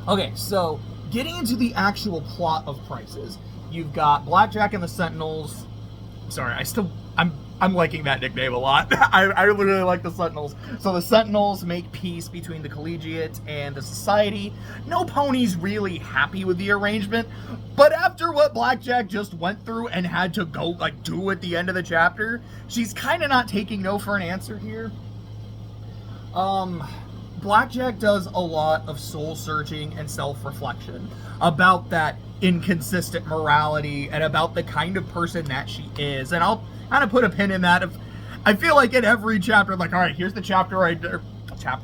Okay, so getting into the actual plot of Prices, you've got Blackjack and the Sentinels. Sorry, I'm liking that nickname a lot. I literally like the Sentinels. So the Sentinels make peace between the Collegiate and the Society. No Pony's really happy with the arrangement, but after what Blackjack just went through and had to go do at the end of the chapter, she's kind of not taking no for an answer here. Blackjack does a lot of soul searching and self-reflection about that inconsistent morality and about the kind of person that she is. And I'll kind of put a pin in that. I feel like in every chapter, like, all right, here's the chapter.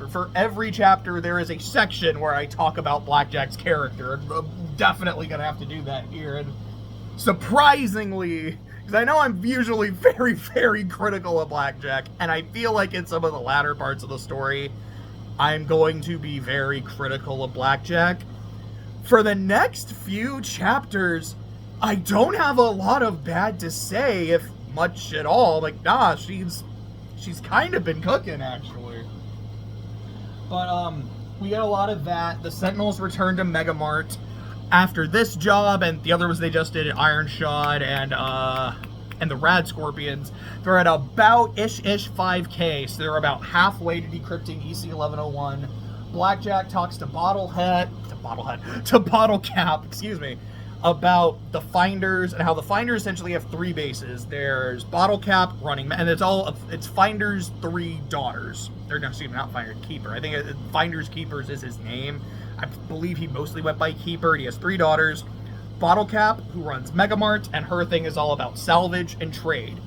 For every chapter, there is a section where I talk about Blackjack's character. I'm definitely going to have to do that here. And surprisingly, because I know I'm usually very, very critical of Blackjack, and I feel like in some of the latter parts of the story, I'm going to be very critical of Blackjack. For the next few chapters, I don't have a lot of bad to say, if much at all. Like, nah, she's kind of been cooking, actually. But, we get a lot of that. The Sentinels return to Megamart after this job, and the other ones they just did at Iron Shot and the Rad Scorpions. They're at about ish 5K, so they're about halfway to decrypting EC1101. Blackjack talks to Bottle Cap, excuse me, about the Finders and how the Finders essentially have three bases. There's Bottle Cap running, and it's Finder's three daughters. Or no, excuse me, not Finder's Keeper. I think Finder's Keepers is his name. I believe he mostly went by Keeper, and he has three daughters. Bottle Cap, who runs Megamart, and her thing is all about salvage and trade.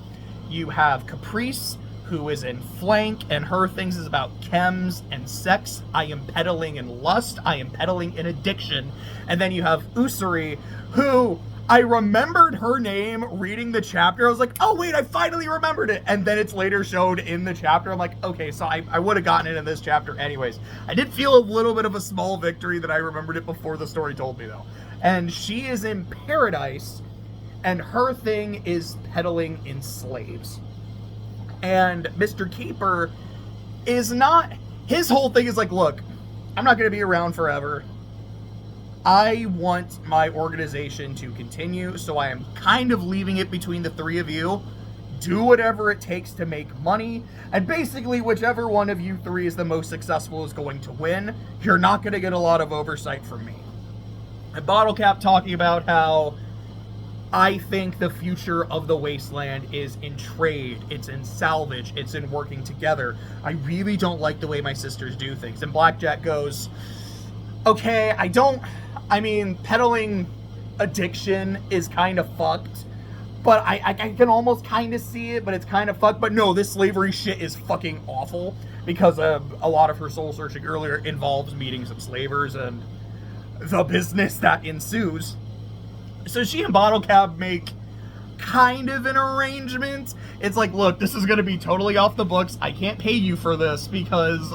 You have Caprice, who is in Flank, and her things is about chems and sex. I am peddling in lust. I am peddling in addiction. And then you have Usuri, who I remembered her name reading the chapter. I was like, oh wait, I finally remembered it. And then it's later showed in the chapter. I'm like, okay, so I would have gotten it in this chapter anyways. I did feel a little bit of a small victory that I remembered it before the story told me, though. And she is in Paradise, and her thing is peddling in slaves. And Mr. Keeper is not, his whole thing is like, look, I'm not going to be around forever. I want my organization to continue, so I am kind of leaving it between the three of you. Do whatever it takes to make money, and basically whichever one of you three is the most successful is going to win. You're not going to get a lot of oversight from me. And Bottle Cap talking about how I think the future of the Wasteland is in trade, it's in salvage, it's in working together. I really don't like the way my sisters do things. And Blackjack goes, okay, peddling addiction is kind of fucked, but I can almost kind of see it, but it's kind of fucked. But no, this slavery shit is fucking awful, because a lot of her soul searching earlier involves meeting some slavers and the business that ensues. So she and Bottle Cap make kind of an arrangement. It's like, look, this is going to be totally off the books. I can't pay you for this because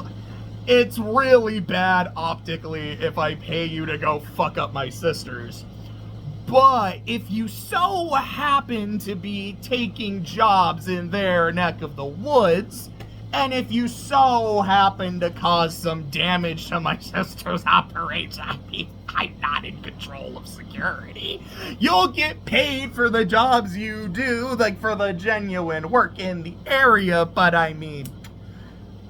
it's really bad optically if I pay you to go fuck up my sisters. But if you so happen to be taking jobs in their neck of the woods, and if you so happen to cause some damage to my sister's operation, I'm not in control of security, you'll get paid for the jobs you do, like for the genuine work in the area. But I mean,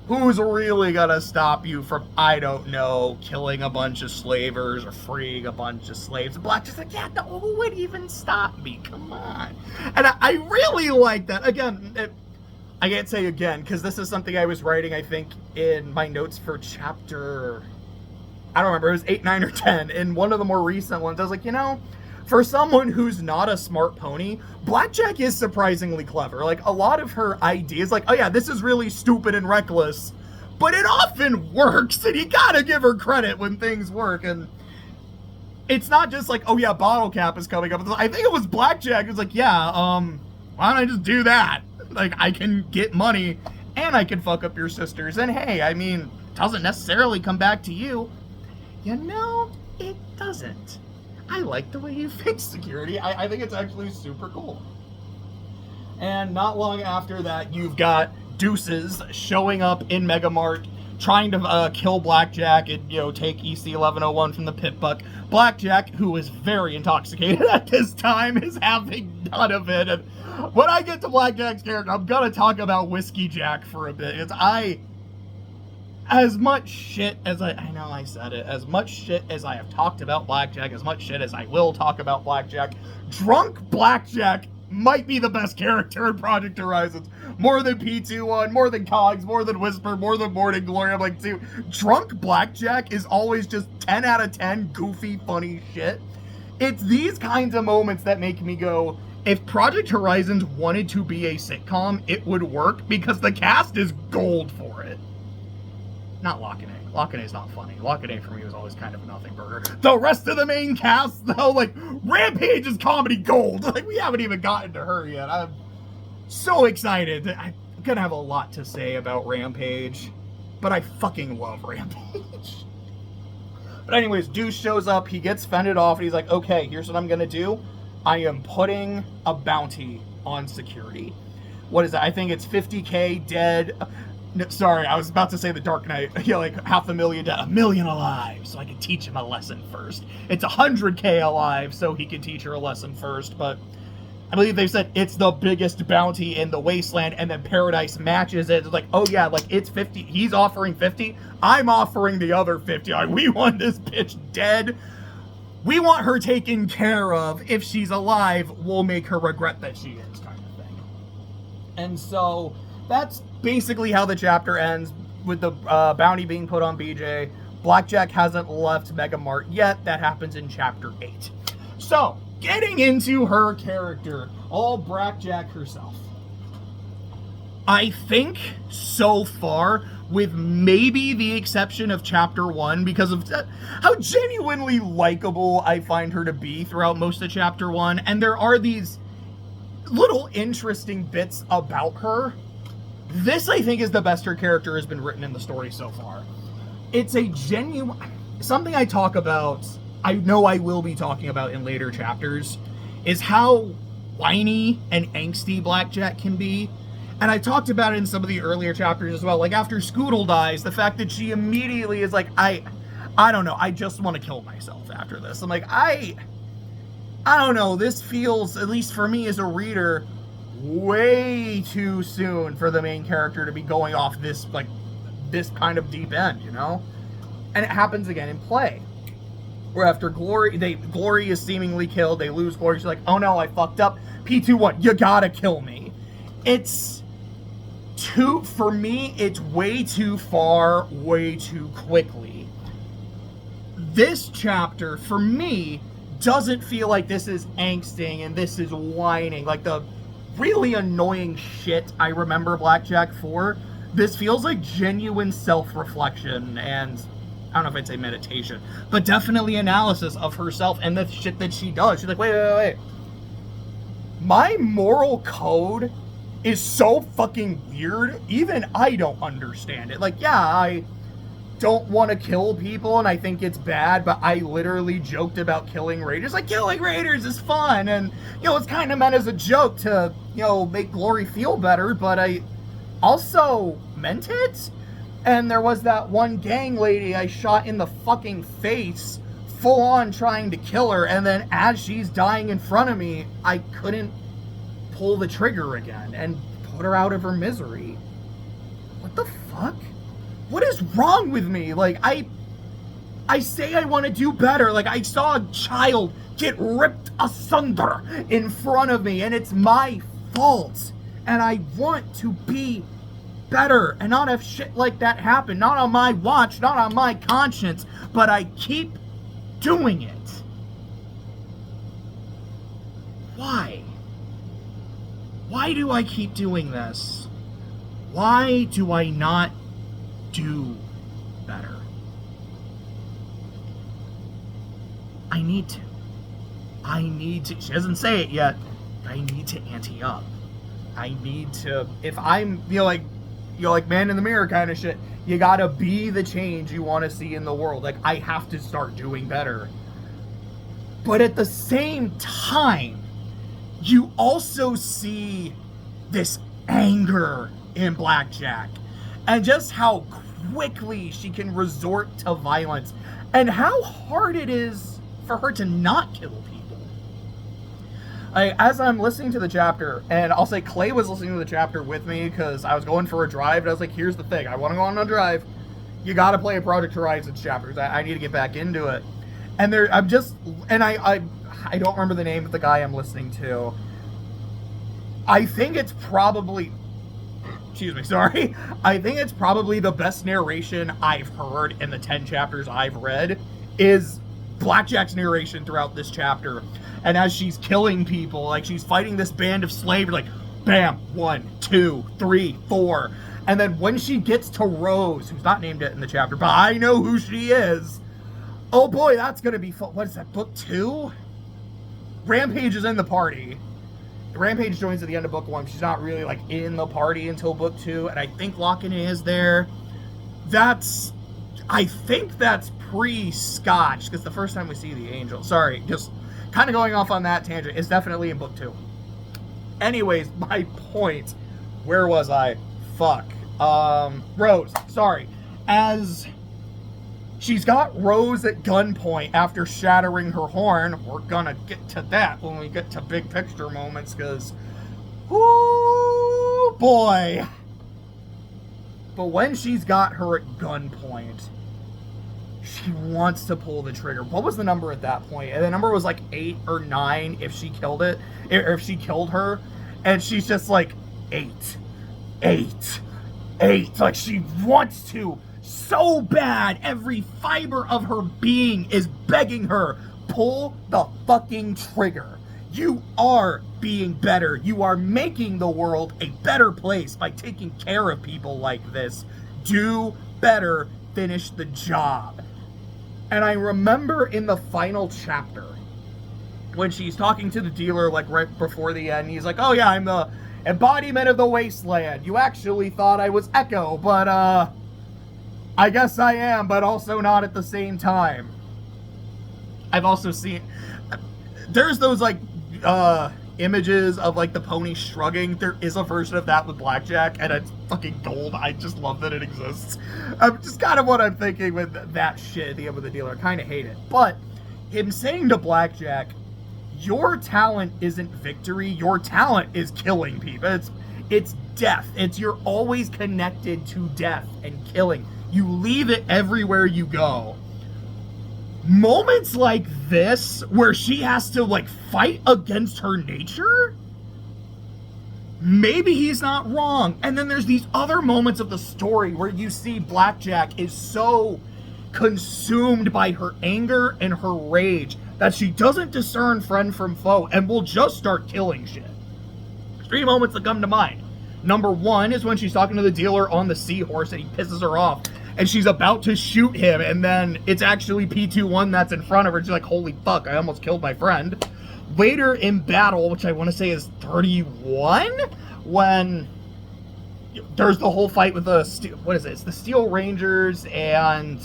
who's really gonna stop you from, I don't know, killing a bunch of slavers or freeing a bunch of slaves? And Blackjack's like, yeah, no, who would even stop me? Come on. And I really like that. Again, I can't say again, because this is something I was writing, I think, in my notes for chapter, I don't remember, it was 8, 9, or 10. In one of the more recent ones, I was like, you know, for someone who's not a smart pony, Blackjack is surprisingly clever. Like, a lot of her ideas, like, oh yeah, this is really stupid and reckless, but it often works, and you gotta give her credit when things work. And it's not just like, oh yeah, Bottle Cap is coming up. I think it was Blackjack who's like, yeah, why don't I just do that? Like, I can get money, and I can fuck up your sisters, and hey, I mean, it doesn't necessarily come back to you. You know, it doesn't. I like the way you fix security. I think it's actually super cool. And not long after that, you've got Deuces showing up in Megamart trying to kill Blackjack and, take EC 1101 from the pit buck. Blackjack, who is very intoxicated at this time, is having none of it. And when I get to Blackjack's character, I'm gonna talk about Whiskey Jack for a bit. As much shit as I know I said it, as much shit as I have talked about Blackjack, as much shit as I will talk about Blackjack, drunk Blackjack might be the best character in Project Horizons. More than P21, more than Cogs, more than Whisper, more than Morning Glory. I'm like, dude, drunk Blackjack is always just 10 out of 10 goofy, funny shit. It's these kinds of moments that make me go, if Project Horizons wanted to be a sitcom, it would work because the cast is gold for it. Not Lock-and-A. Lock-and-A's not funny. Lock-and-A for me was always kind of a nothing burger. The rest of the main cast, though, like, Rampage is comedy gold. Like, we haven't even gotten to her yet. I'm so excited. I'm gonna have a lot to say about Rampage, but I fucking love Rampage. But anyways, Deuce shows up, he gets fended off, and he's like, okay, here's what I'm gonna do. I am putting a bounty on security. What is that? I think it's 50K dead. No, sorry, I was about to say the Dark Knight. Like 500,000 dead, 1 million alive, so I can teach him a lesson first. It's 100K alive, so he can teach her a lesson first, but I believe they said it's the biggest bounty in the Wasteland, and then Paradise matches it. It's like, oh yeah, like it's 50. He's offering 50. I'm offering the other 50. Like, we want this bitch dead. We want her taken care of. If she's alive, we'll make her regret that she is, kind of thing. And so that's basically how the chapter ends, with the bounty being put on BJ. Blackjack hasn't left Mega Mart yet. That happens in chapter 8. So, getting into her character, all Blackjack herself. I think so far, with maybe the exception of chapter 1, because of how genuinely likable I find her to be throughout most of chapter 1, and there are these little interesting bits about her. This, I think, is the best her character has been written in the story so far. It's a genuine... Something I talk about, I know I will be talking about in later chapters, is how whiny and angsty Blackjack can be. And I talked about it in some of the earlier chapters as well. Like, after Scoodle dies, the fact that she immediately is like, I don't know, I just want to kill myself after this. I'm like, I don't know, this feels, at least for me as a reader, way too soon for the main character to be going off this, like, this kind of deep end, you know? And it happens again in play. Where after Glory is seemingly killed, they lose Glory, she's like, oh no, I fucked up. P21, you gotta kill me. For me, it's way too far, way too quickly. This chapter, for me, doesn't feel like this is angsting and this is whining. Like the really annoying shit I remember Blackjack for, this feels like genuine self-reflection and, I don't know if I'd say meditation, but definitely analysis of herself and the shit that she does. She's like, wait. My moral code is so fucking weird, even I don't understand it. Like, yeah, I don't want to kill people and I think it's bad, but I literally joked about killing raiders. Like, killing raiders is fun, and, it's kind of meant as a joke to, make Glory feel better, but I also meant it. And there was that one gang lady I shot in the fucking face, full on trying to kill her, and then as she's dying in front of me, I couldn't pull the trigger again and put her out of her misery. What the fuck? What is wrong with me? Like, I say I want to do better. Like, I saw a child get ripped asunder in front of me, and it's my fault. And I want to be better and not have shit like that happen. Not on my watch, not on my conscience, but I keep doing it. Why? Why do I keep doing this? Why do I not do better? I need to. She doesn't say it yet, but I need to ante up. I need to, if I'm, like man in the mirror kind of shit, you gotta be the change you want to see in the world. Like, I have to start doing better. But at the same time, you also see this anger in Blackjack and just how quickly she can resort to violence and how hard it is for her to not kill people. As I'm listening to the chapter, and I'll say Clay was listening to the chapter with me because I was going for a drive, and I was like, here's the thing, I want to go on a drive. You got to play a Project Horizons chapters. I need to get back into it. And I don't remember the name of the guy I'm listening to. I think it's probably, I think it's probably the best narration I've heard in the 10 chapters I've read is Blackjack's narration throughout this chapter. And as she's killing people, like she's fighting this band of slavers, like bam, 1, 2, 3, 4. And then when she gets to Rose, who's not named it in the chapter, but I know who she is. Oh boy, that's going to be fun. What is that, book 2? Rampage is in the party. Rampage joins at the end of book 1. She's not really like in the party until book 2. And I think Lockene is there. I think that's pre-Scotch, because the first time we see the angel. Sorry, just kind of going off on that tangent. It's definitely in book 2. Anyways, my point. Where was I? Fuck. Rose. Sorry. As she's got Rose at gunpoint after shattering her horn. We're gonna get to that when we get to big picture moments, because, whoo, boy. But when she's got her at gunpoint, she wants to pull the trigger. What was the number at that point? And the number was like 8 or 9 if she killed it, or if she killed her. And she's just like, 8, 8, 8. Like, she wants to so bad. Every fiber of her being is begging her, pull the fucking trigger. You are being better. You are making the world a better place by taking care of people like this. Do better. Finish the job. And I remember in the final chapter, when she's talking to the dealer, like right before the end, he's like, oh yeah, I'm the embodiment of the wasteland. You actually thought I was Echo, but I guess I am, but also not at the same time. I've also seen, there's those like images of like the pony shrugging. There is a version of that with Blackjack, and it's fucking gold. I just love that it exists. I'm just kind of what I'm thinking with that shit at the end with the dealer. I kind of hate it. But him saying to Blackjack, your talent isn't victory, your talent is killing people. It's death. You're always connected to death and killing. You leave it everywhere you go. Moments like this, where she has to like fight against her nature, maybe he's not wrong. And then there's these other moments of the story where you see Blackjack is so consumed by her anger and her rage that she doesn't discern friend from foe and will just start killing shit. There's 3 moments that come to mind. Number 1 is when she's talking to the dealer on the seahorse and he pisses her off. And she's about to shoot him, and then it's actually P21 that's in front of her. She's like, holy fuck, I almost killed my friend. Later in battle, which I want to say is 31, when there's the whole fight with the, what is it? It's the Steel Rangers, and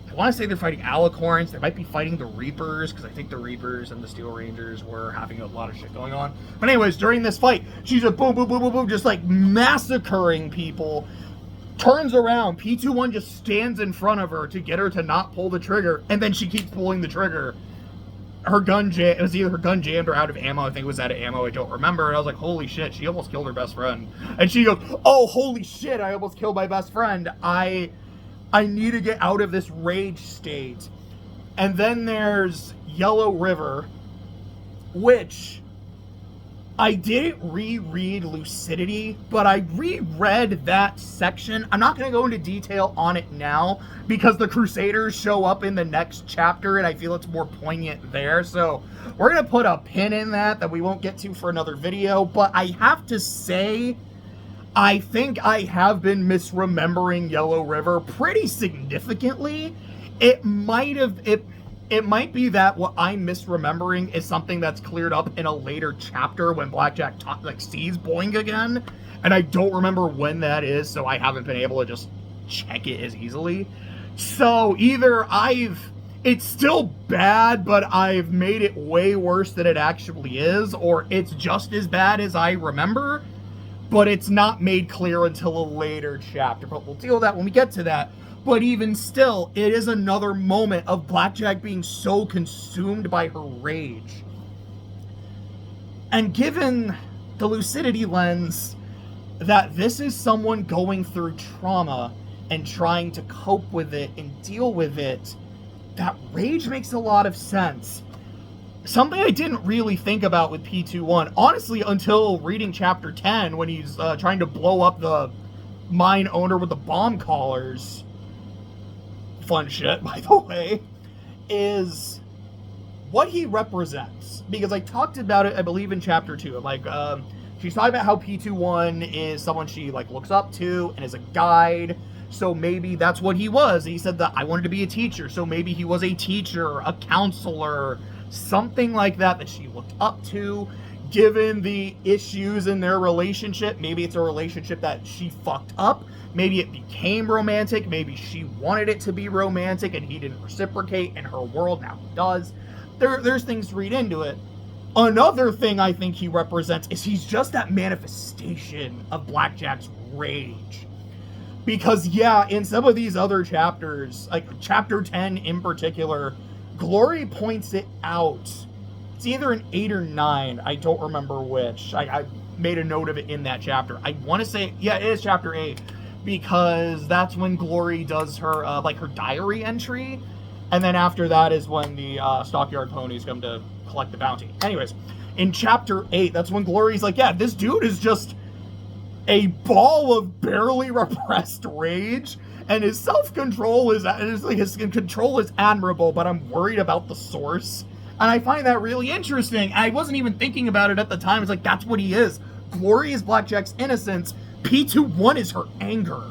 I want to say they're fighting Alicorns. They might be fighting the Reapers, because I think the Reapers and the Steel Rangers were having a lot of shit going on. But anyways, during this fight, she's like, boom, boom, boom, boom, boom, just like massacring people. Turns around, P21 just stands in front of her to get her to not pull the trigger, and then she keeps pulling the trigger. Her gun it was either her gun jammed or out of ammo. I think it was out of ammo, I don't remember. And I was like, holy shit, she almost killed her best friend. And she goes, oh, holy shit, I almost killed my best friend. I need to get out of this rage state. And then there's Yellow River, which I didn't reread Lucidity, but I reread that section. I'm not going to go into detail on it now because the Crusaders show up in the next chapter and I feel it's more poignant there. So we're going to put a pin in that we won't get to for another video. But I have to say, I think I have been misremembering Yellow River pretty significantly. It might be that what I'm misremembering is something that's cleared up in a later chapter when Blackjack sees Boing again, and I don't remember when that is, so I haven't been able to just check it as easily. So either it's still bad, but I've made it way worse than it actually is, or it's just as bad as I remember. but it's not made clear until a later chapter. But we'll deal with that when we get to that. But even still, it is another moment of Blackjack being so consumed by her rage. And given the lucidity lens that this is someone going through trauma and trying to cope with it and deal with it, that rage makes a lot of sense. Something I didn't really think about with P21, honestly, until reading chapter 10, when he's trying to blow up the mine owner with the bomb collars. Fun shit, by the way. Is what he represents. Because I talked about it, I believe, in chapter 2. Like, she's talking about how P21 is someone she, like, looks up to and is a guide. So maybe that's what he was. He said that I wanted to be a teacher. So maybe he was a teacher, a counselor, something like that that she looked up to. Given the issues in their relationship, maybe it's a relationship that she fucked up. Maybe it became romantic. Maybe she wanted it to be romantic and he didn't reciprocate in her world. Now he does. There's things to read into it. Another thing I think he represents is he's just that manifestation of Blackjack's rage. Because, yeah, in some of these other chapters, like chapter 10 in particular, Glory points it out. It's either an 8 or 9. I don't remember which. I made a note of it in that chapter. I want to say, yeah, it is chapter 8. Because that's when Glory does her, her diary entry. And then after that is when the Stockyard Ponies come to collect the bounty. Anyways, in chapter 8, that's when Glory's like, yeah, this dude is just a ball of barely repressed rage, and his self-control his control is admirable, but I'm worried about the source. And I find that really interesting. I wasn't even thinking about it at the time. It's like, that's what he is. Glory is Blackjack's innocence. P21 is her anger.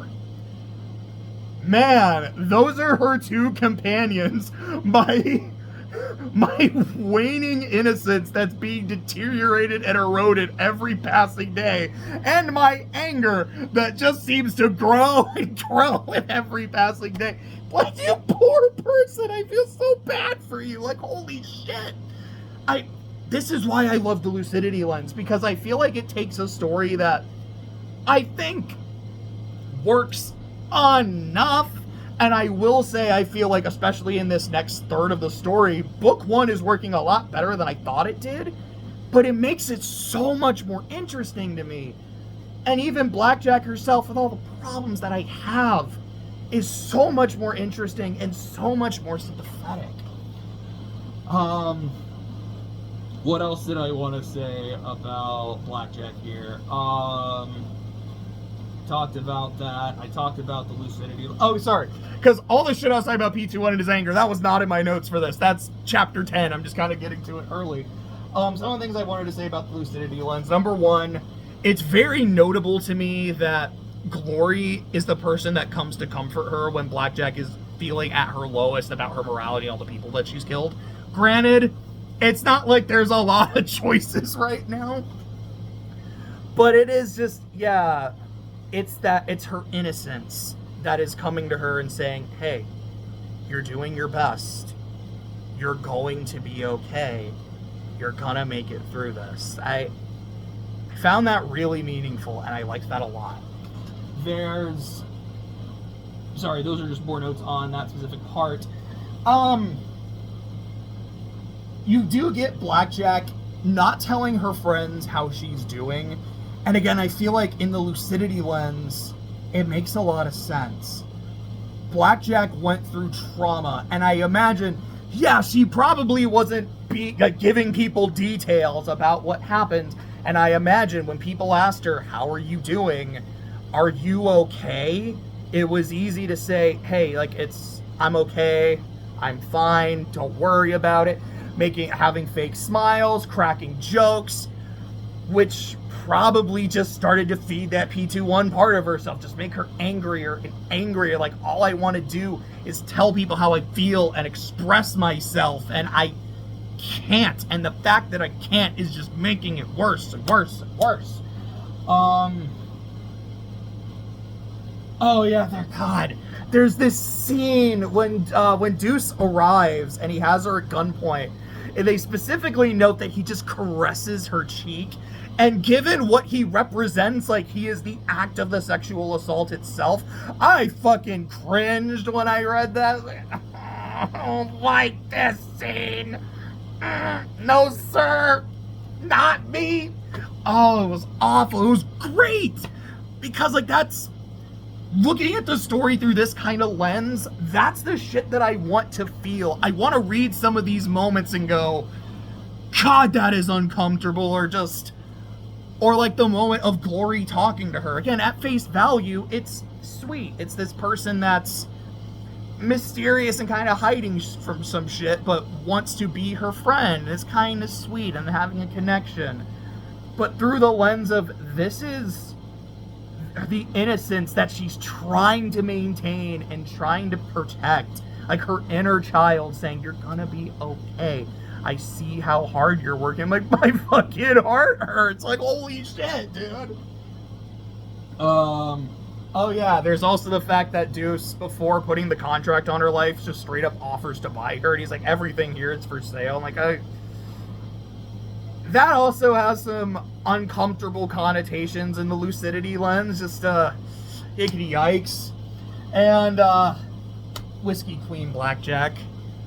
Man, those are her two companions. My waning innocence that's being deteriorated and eroded every passing day, and my anger that just seems to grow and grow with every passing day. Like, you poor person, I feel so bad for you. Like, holy shit. This is why I love the lucidity lens, because I feel like it takes a story that I think works enough. And I will say, I feel like, especially in this next third of the story, book 1 is working a lot better than I thought it did, but it makes it so much more interesting to me. And even Blackjack herself, with all the problems that I have, is so much more interesting and so much more sympathetic. What else did I want to say about Blackjack here? Talked about that. I talked about the lucidity. Oh, sorry. Because all the shit I was talking about P21 and his anger, that was not in my notes for this. That's chapter 10. I'm just kind of getting to it early. Some of the things I wanted to say about the lucidity lens. Number 1, it's very notable to me that Glory is the person that comes to comfort her when Blackjack is feeling at her lowest about her morality and all the people that she's killed. Granted, it's not like there's a lot of choices right now. But it is just, yeah... It's her innocence that is coming to her and saying, hey, you're doing your best. You're going to be okay. You're gonna make it through this. I found that really meaningful, and I liked that a lot. Sorry, those are just more notes on that specific part. You do get Blackjack not telling her friends how she's doing. And again, I feel like in the lucidity lens, it makes a lot of sense. Blackjack went through trauma, and I imagine, yeah, she probably wasn't giving people details about what happened. And I imagine when people asked her, how are you doing? Are you okay? It was easy to say, hey, I'm okay. I'm fine. Don't worry about it. Having fake smiles, cracking jokes, which probably just started to feed that P21 part of herself, just make her angrier and angrier. Like, all I want to do is tell people how I feel and express myself, and I can't. And the fact that I can't is just making it worse and worse and worse. Oh yeah, God. There's this scene when Deuce arrives and he has her at gunpoint. And they specifically note that he just caresses her cheek. And given what he represents, like he is the act of the sexual assault itself, I fucking cringed when I read that. I don't like this scene. No, sir. Not me. Oh, it was awful. It was great. Because, like, that's... looking at the story through this kind of lens, that's the shit that I want to feel. I want to read some of these moments and go, God, that is uncomfortable, or just... or like the moment of Glory talking to her. Again, at face value, it's sweet. It's this person that's mysterious and kind of hiding from some shit, but wants to be her friend. It's kind of sweet and having a connection. But through the lens of, this is the innocence that she's trying to maintain and trying to protect. Like her inner child saying, you're gonna be okay. I see how hard you're working. Like, my fucking heart hurts. Like, holy shit, dude. Oh yeah, there's also the fact that Deuce, before putting the contract on her life, just straight up offers to buy her. And he's like, everything here is for sale. I'm like, that also has some uncomfortable connotations in the lucidity lens. Just, hickety yikes. And, Whiskey Queen Blackjack.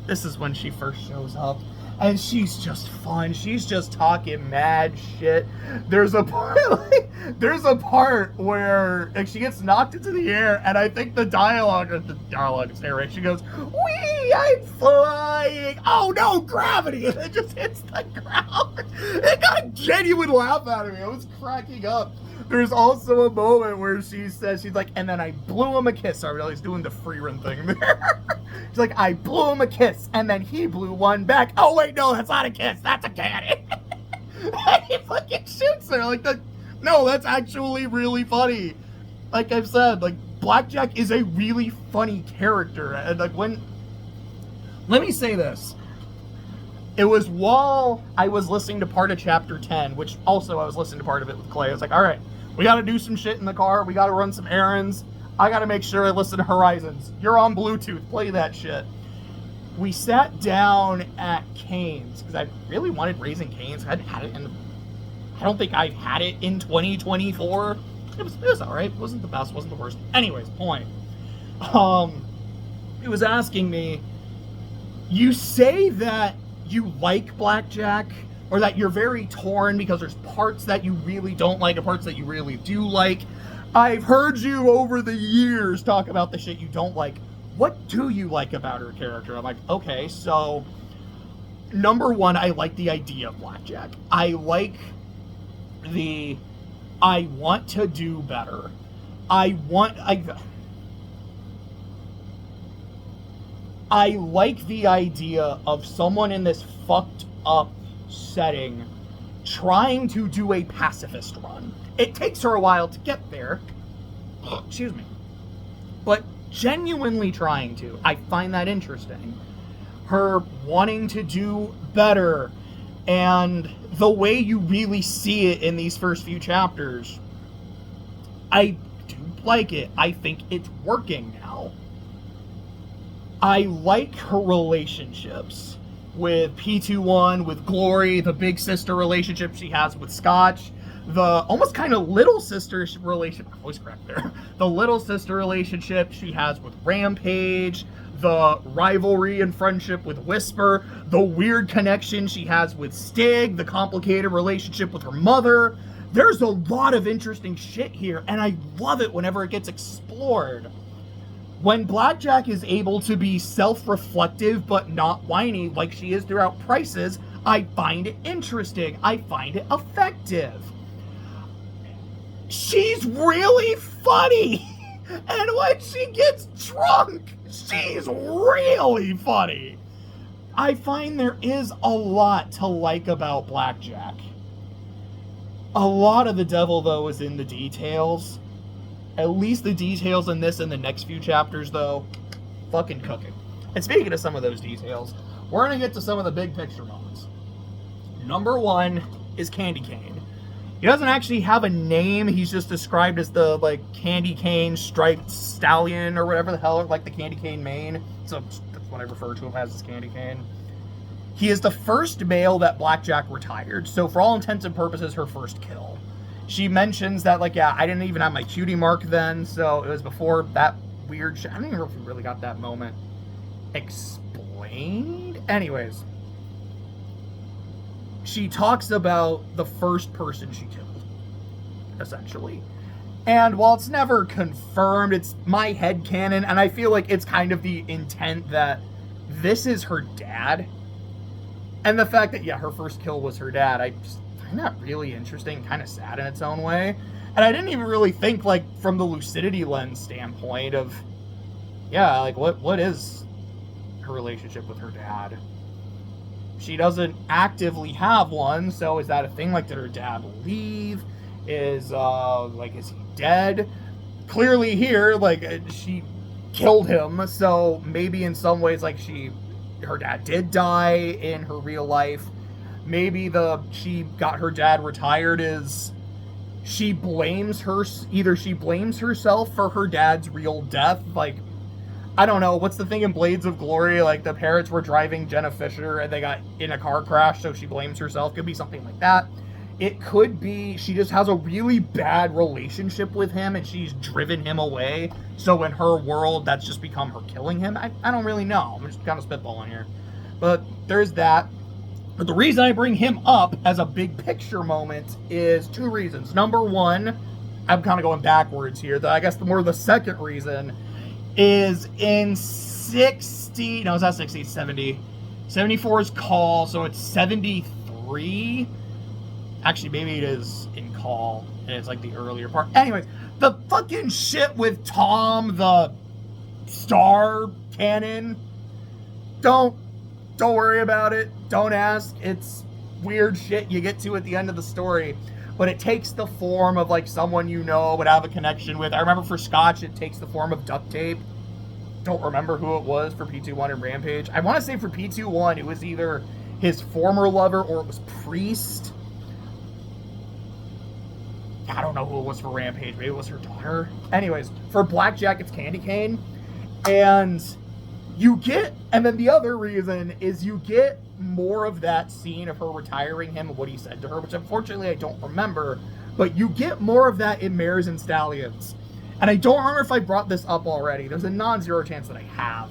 This is when she first shows up. And she's just fun. She's just talking mad shit. There's a part where like she gets knocked into the air, and I think the dialogue is narration. She goes, "Wee, I'm flying! Oh no, gravity!" And it just hits the ground. It got a genuine laugh out of me. I was cracking up. There's also a moment where she says, she's like, and then I blew him a kiss. Sorry, he's doing the free run thing there. She's like, I blew him a kiss, and then he blew one back. Oh, wait, no, that's not a kiss. That's a cannon. And he fucking shoots her. Like, no, that's actually really funny. Like I've said, like, Blackjack is a really funny character. And, like, let me say this. It was while I was listening to part of Chapter 10, which also I was listening to part of it with Clay. I was like, all right, we got to do some shit in the car. We got to run some errands. I got to make sure I listen to Horizons. You're on Bluetooth. Play that shit. We sat down at Cane's because I really wanted Raising Cane's. I hadn't had it I don't think I've had it in 2024. It was all right. It wasn't the best. Wasn't the worst. Anyways, point. It was asking me, you say that you like Blackjack, or that you're very torn because there's parts that you really don't like and parts that you really do like. I've heard you over the years talk about the shit you don't like. What do you like about her character? I'm like, okay, so number one, I like the idea of Blackjack. I like I want to do better. I like the idea of someone in this fucked up setting trying to do a pacifist run. It takes her a while to get there. Excuse me. But genuinely trying to. I find that interesting. Her wanting to do better, and the way you really see it in these first few chapters, I do like it. I think it's working now. I like her relationships with P21, with Glory, the big sister relationship she has with Scotch, the almost kind of little sister relationship, voice crack there, the little sister relationship she has with Rampage, the rivalry and friendship with Whisper, the weird connection she has with Stig, the complicated relationship with her mother. There's a lot of interesting shit here, and I love it whenever it gets explored. When Blackjack is able to be self-reflective but not whiny like she is throughout Prices, I find it interesting. I find it effective. She's really funny! And when she gets drunk, she's really funny! I find there is a lot to like about Blackjack. A lot of the devil, though, is in the details. At least the details in this and the next few chapters, though, fucking cooking. And speaking of some of those details, we're going to get to some of the big picture moments. Number one is Candy Cane. He doesn't actually have a name. He's just described as the, like, Candy Cane Striped Stallion or whatever the hell, like the Candy Cane mane. So that's what I refer to him as Candy Cane. He is the first male that Blackjack retired, so for all intents and purposes, her first kill. She mentions that, like, yeah, I didn't even have my cutie mark then, so it was before that weird shit. I don't even know if we really got that moment explained. Anyways, she talks about the first person she killed, essentially. And while it's never confirmed, it's my headcanon, and I feel like it's kind of the intent that this is her dad. And the fact that, yeah, her first kill was her dad, I just find that really interesting, kind of sad in its own way. And I didn't even really think, like, from the lucidity lens standpoint of, yeah, like, what is her relationship with her dad? She doesn't actively have one, so is that a thing? Like, did her dad leave? Is he dead? Clearly here, like, she killed him, so maybe in some ways, like, her dad did die in her real life. Maybe she got her dad retired is she blames herself for her dad's real death. Like, I don't know, what's the thing in Blades of Glory? Like, the parents were driving Jenna Fisher and they got in a car crash, so she blames herself. Could be something like that. It could be she just has a really bad relationship with him and she's driven him away. So in her world, that's just become her killing him. I don't really know. I'm just kind of spitballing here. But there's that. But the reason I bring him up as a big picture moment is two reasons. Number one, I'm kind of going backwards here. I guess the second reason is in 74's call, so it's 73. Actually, maybe it is in call, and it's like the earlier part. Anyways, the fucking shit with Tom, the star cannon, don't worry about it. Don't ask. It's weird shit you get to at the end of the story. But it takes the form of, like, someone you know would have a connection with. I remember for Scotch, it takes the form of duct tape. Don't remember who it was for P21 and Rampage. I want to say for P21, it was either his former lover or it was Priest. I don't know who it was for Rampage. Maybe it was her daughter. Anyways, for Blackjack, it's Candy Cane. And then the other reason is you get more of that scene of her retiring him and what he said to her, which unfortunately I don't remember, but you get more of that in Mares and Stallions. And I don't remember if I brought this up already. There's a non-zero chance that I have.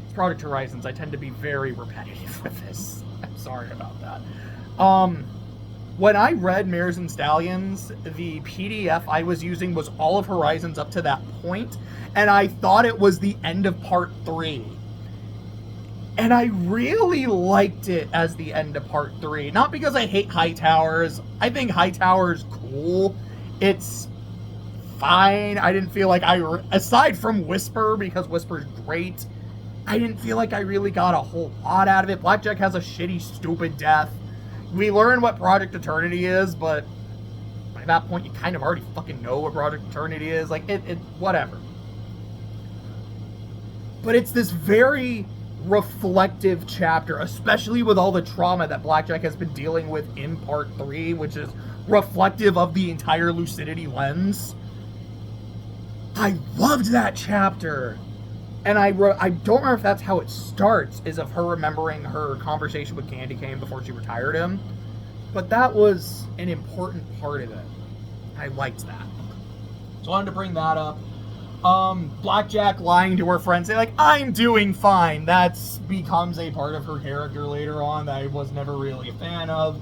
It's Project Horizons. I tend to be very repetitive with this. I'm sorry about that. When I read Mares and Stallions, the PDF I was using was all of Horizons up to that point, and I thought it was the end of part 3. And I really liked it as the end of part 3. Not because I hate Hightowers. I think Hightower's cool. It's fine. I didn't feel like aside from Whisper, because Whisper's great, I didn't feel like I really got a whole lot out of it. Blackjack has a shitty, stupid death. We learn what Project Eternity is, but by that point, you kind of already fucking know what Project Eternity is. Like, whatever. But it's this very reflective chapter, especially with all the trauma that Blackjack has been dealing with in part 3, which is reflective of the entire Lucidity lens. I loved that chapter. And I don't remember if that's how it starts, is of her remembering her conversation with Candy Cane before she retired him. But that was an important part of it. I liked that. So I wanted to bring that up. Blackjack lying to her friends, saying, like, I'm doing fine. That becomes a part of her character later on that I was never really a fan of.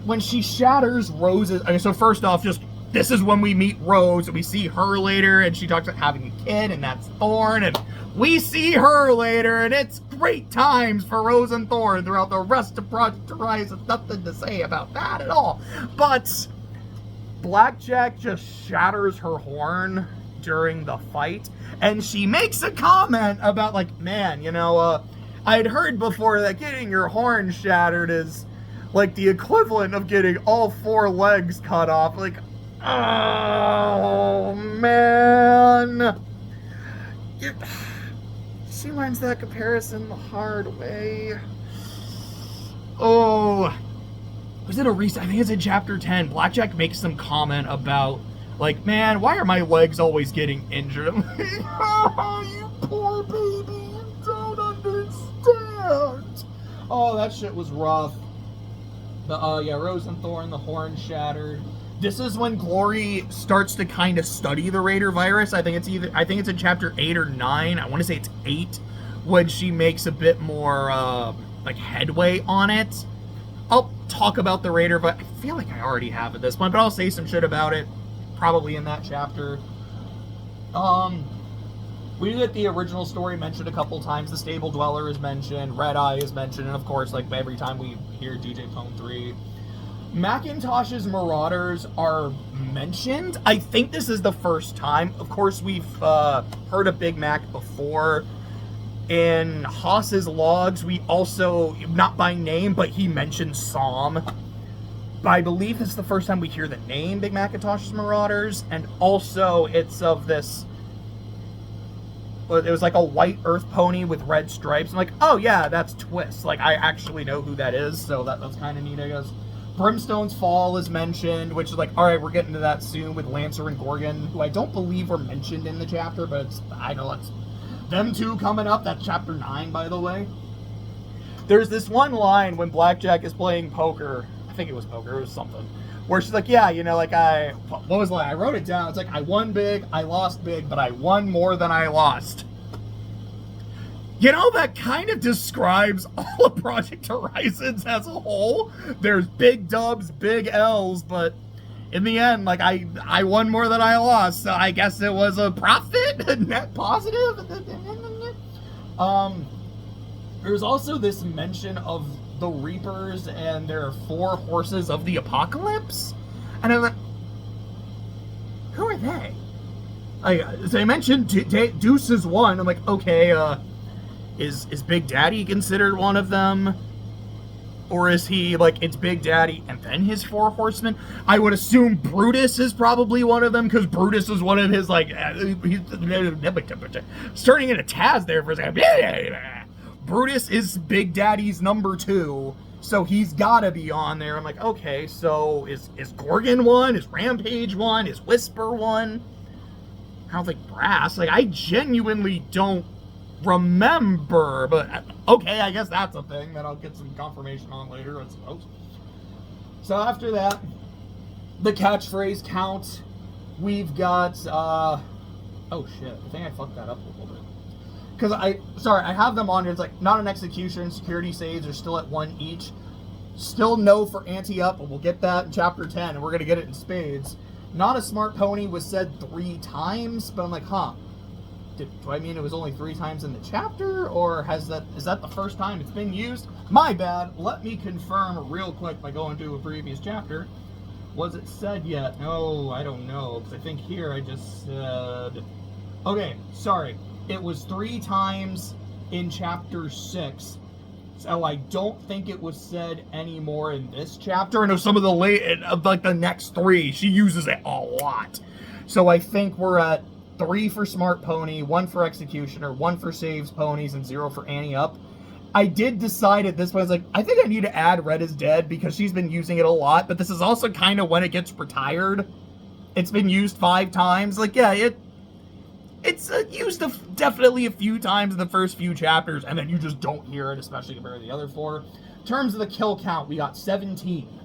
When she shatters Rose's... Okay, so first off, this is when we meet Rose, and we see her later, and she talks about having a kid, and that's Thorn, and we see her later, and it's great times for Rose and Thorn throughout the rest of Project Horizon. Nothing to say about that at all. But Blackjack just shatters her horn during the fight, and she makes a comment about, like, man, I'd heard before that getting your horn shattered is like the equivalent of getting all 4 legs cut off. Like, oh, man. She learns that comparison the hard way. Oh. Was it I think it's in chapter 10. Blackjack makes some comment about, like, man, why are my legs always getting injured? I'm like, oh, you poor baby. You don't understand. that shit was rough. Yeah, Rosenthorn, the horn shattered. This is when Glory starts to kind of study the Raider virus. I think it's in chapter 8 or 9. I want to say it's 8 when she makes a bit more like headway on it. I'll talk about the Raider, but I feel like I already have at this point, but I'll say some shit about it probably in that chapter. We get the original story mentioned a couple times. The Stable Dweller is mentioned, Red Eye is mentioned, and of course, like every time we hear DJ Pone 3. Macintosh's Marauders are mentioned. I think this is the first time. Of course, we've heard of Big Mac before. In Haas's logs, we also, not by name, but he mentions Psalm. But I believe this is the first time we hear the name Big Macintosh's Marauders, and also it's of this, it was like a white earth pony with red stripes. I'm like, oh yeah, that's Twist. Like, I actually know who that is, so that's kind of neat, I guess. Brimstone's Fall is mentioned, which is like, alright, we're getting to that soon with Lancer and Gorgon, who I don't believe were mentioned in the chapter, but I know it's them two coming up. That's chapter 9, by the way. There's this one line when Blackjack is playing poker, I think it was poker, it was something, where she's like, yeah, you know, like what was the line? I wrote it down. It's like, I won big, I lost big, but I won more than I lost. You know, that kind of describes all of Project Horizons as a whole. There's big dubs, big L's, but in the end, like, I won more than I lost, so I guess it was a profit, a net positive. There's also this mention of the Reapers and their 4 horses of the apocalypse, and I'm like, who are they? They mentioned Deuce is one. I'm like, okay, is Big Daddy considered one of them? Or is he, like, it's Big Daddy and then his 4 horsemen? I would assume Brutus is probably one of them, because Brutus is one of his, like, he's turning into Taz there for a second. Brutus is Big Daddy's number 2, so he's gotta be on there. I'm like, okay, so is Gorgon one? Is Rampage one? Is Whisper one? I don't think Brass. Like, I genuinely don't remember, but okay, I guess that's a thing that I'll get some confirmation on later, I suppose. So after that, the catchphrase count, we've got, oh shit, I think I fucked that up a little bit. Because I have them on here, it's like, not an execution, security saves are still at 1 each. Still no for anti-up, but we'll get that in chapter 10, and we're gonna get it in spades. Not a smart pony was said 3 times, but I'm like, huh. Do I mean it was only 3 times in the chapter, or is that the first time it's been used? My bad. Let me confirm real quick by going to a previous chapter. Was it said yet? No, I don't know, because I think here I just said... Okay, sorry. It was 3 times in chapter 6, so I don't think it was said anymore in this chapter. I know some of the like the next 3, she uses it a lot. So I think we're at 3 for Smart Pony, 1 for Executioner, 1 for Saves Ponies, and 0 for Annie Up. I did decide at this point, I was like, I think I need to add Red is Dead because she's been using it a lot, but this is also kind of when it gets retired. It's been used 5 times. Like, yeah, it's used definitely a few times in the first few chapters, and then you just don't hear it, especially compared to the other 4. In terms of the kill count, we got 17.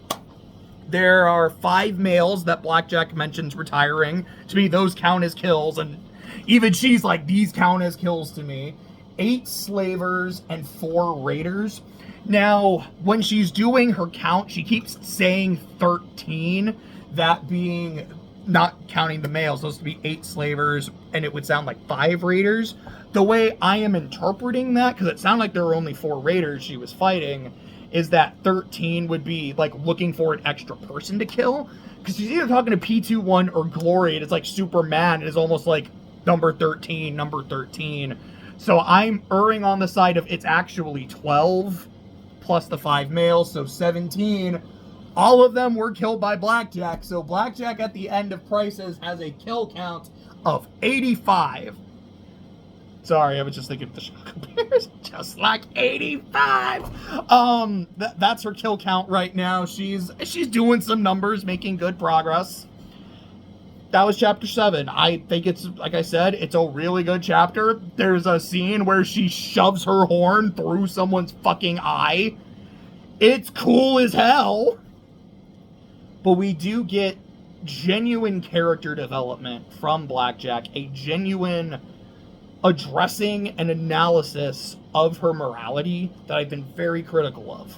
There are 5 males that Blackjack mentions retiring. To me, those count as kills, and even she's like, these count as kills to me. 8 slavers and 4 raiders. Now, when she's doing her count, she keeps saying 13, that being not counting the males. Those would be 8 slavers, and it would sound like 5 raiders. The way I am interpreting that, because it sounded like there were only 4 raiders she was fighting, is that 13 would be, like, looking for an extra person to kill. Because she's either talking to P21 or Glory, and it's like Superman is almost like number 13, number 13. So I'm erring on the side of it's actually 12, plus the 5 males, so 17. All of them were killed by Blackjack, so Blackjack at the end of Prices has a kill count of 85. Sorry, I was just thinking of the Shock Bears. Just like 85. That's her kill count right now. She's doing some numbers, making good progress. That was chapter 7. I think it's, like I said, it's a really good chapter. There's a scene where she shoves her horn through someone's fucking eye. It's cool as hell. But we do get genuine character development from Blackjack, a genuine addressing and analysis of her morality that I've been very critical of.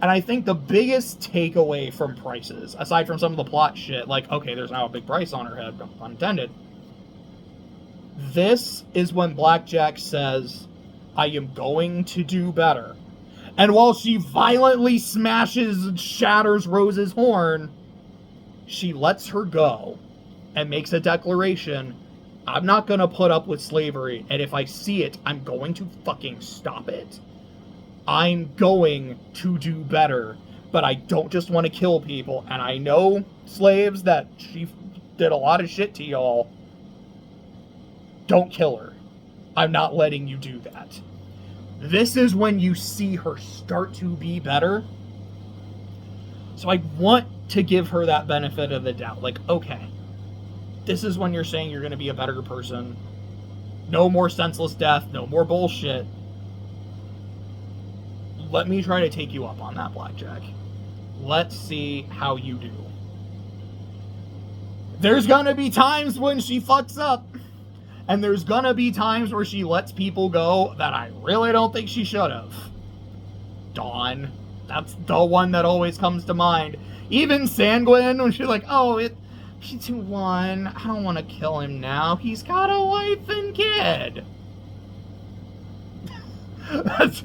And I think the biggest takeaway from Prices, aside from some of the plot shit, like, okay, there's now a big price on her head, pun intended, this is when Blackjack says, I am going to do better. And while she violently smashes and shatters Rose's horn, she lets her go and makes a declaration, I'm not going to put up with slavery, and if I see it, I'm going to fucking stop it. I'm going to do better, but I don't just want to kill people, and I know, slaves, that she did a lot of shit to y'all. Don't kill her. I'm not letting you do that. This is when you see her start to be better. So I want to give her that benefit of the doubt. Like, okay, this is when you're saying you're going to be a better person. No more senseless death. No more bullshit. Let me try to take you up on that, Blackjack. Let's see how you do. There's going to be times when she fucks up. And there's going to be times where she lets people go that I really don't think she should have. Dawn. That's the one that always comes to mind. Even Sanguine, when she's like, oh, she's 2-1. I don't want to kill him now. He's got a wife and kid. That's...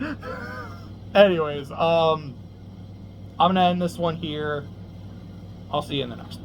Anyways, I'm going to end this one here. I'll see you in the next one.